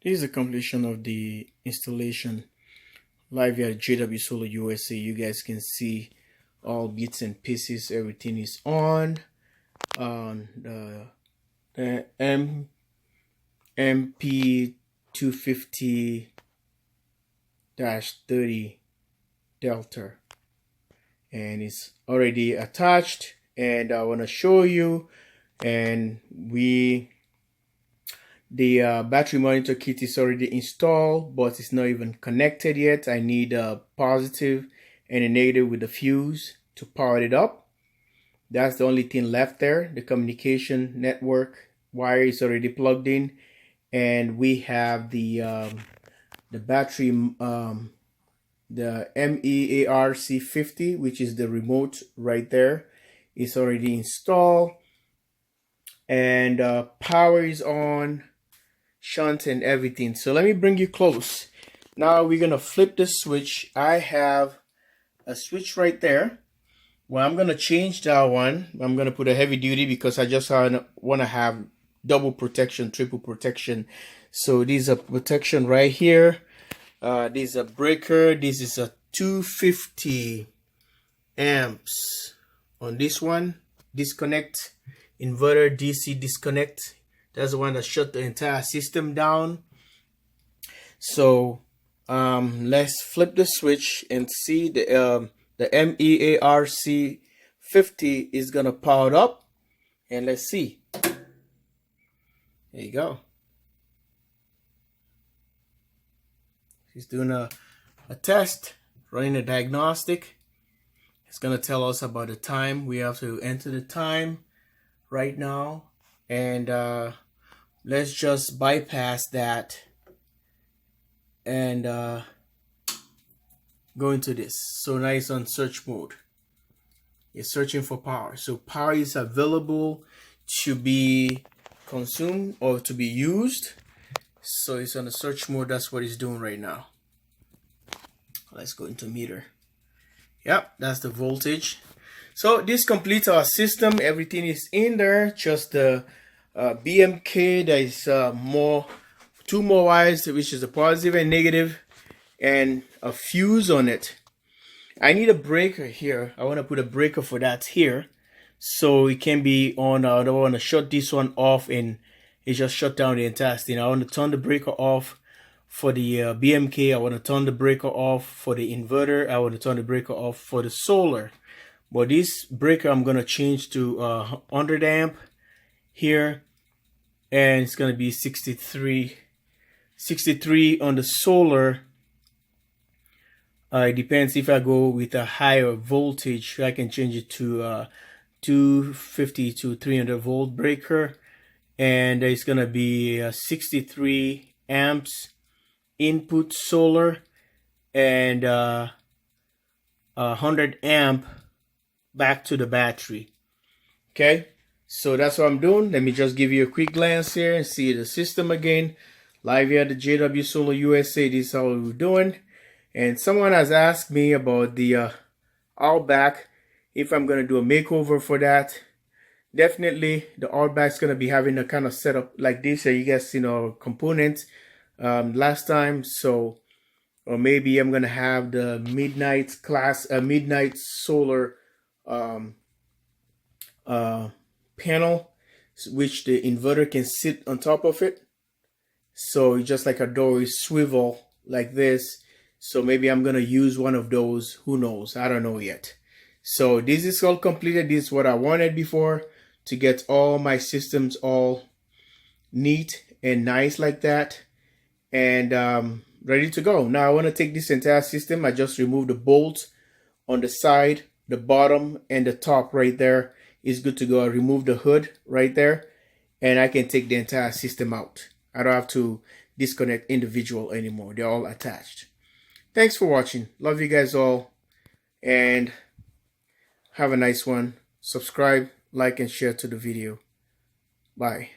Here's the completion of the installation live here at JW Solar USA. You guys can see all bits and pieces. Everything is on the MP250-30 Delta, and it's already attached, and I want to show you. And the battery monitor kit is already installed, but it's not even connected yet. I need a positive and a negative with the fuse to power it up. That's the only thing left there. The communication network wire is already plugged in, and we have the battery, the MEARC50, which is the remote right there, is already installed, and power is on, shunt and everything. So let me bring you close. Now we're gonna flip the switch. I have a switch right there. Well, I'm gonna change that one. I'm gonna put a heavy duty because I just want to have double protection, triple protection. So this is a protection right here. This is a breaker. This is a 250 amps on this one. Disconnect, inverter DC disconnect. That's the one that shut the entire system down. So let's flip the switch and see the MEARC50 is gonna power up, and let's see. There you go. He's doing a test, running a diagnostic. It's gonna tell us about the time. We have to enter the time right now, and let's just bypass that and go into this. So now it's on search mode. It's searching for power. So power is available to be consumed or to be used. So it's on the search mode. That's what it's doing right now. Let's go into meter. Yep, that's the voltage. So this completes our system. Everything is in there. Just the BMK. There is two more wires, which is a positive and negative, and a fuse on it. I need a breaker here. I want to put a breaker for that here, so it can be on. I don't want to shut this one off and it just shut down the entire thing. I want to turn the breaker off for the BMK. I want to turn the breaker off for the inverter. I want to turn the breaker off for the solar. But this breaker I'm going to change to 100 amp here, and it's going to be 63 on the solar. It depends. If I go with a higher voltage, I can change it to 250 to 300 volt breaker, and it's going to be 63 amps input solar and 100 amp back to the battery. Okay, so that's what I'm doing. Let me just give you a quick glance here and see the system again. Live here at the JW Solar USA. This is how we're doing. And someone has asked me about the Outback, if I'm going to do a makeover for that. Definitely the Outback's going to be having a kind of setup like this. So you guys seen our components last time. So, or maybe I'm going to have the midnight solar panel, which the inverter can sit on top of it. So just like a door is swivel like this. So maybe I'm gonna use one of those. Who knows? I don't know yet. So this is all completed. This is what I wanted before, to get all my systems all neat and nice like that, and ready to go. Now I want to take this entire system. I just removed the bolts on the side, the bottom, and the top right there is good to go. I removed the hood right there, and I can take the entire system out. I don't have to disconnect individual anymore. They're all attached. Thanks for watching. Love you guys all, and have a nice one. Subscribe, like, and share to the video. Bye.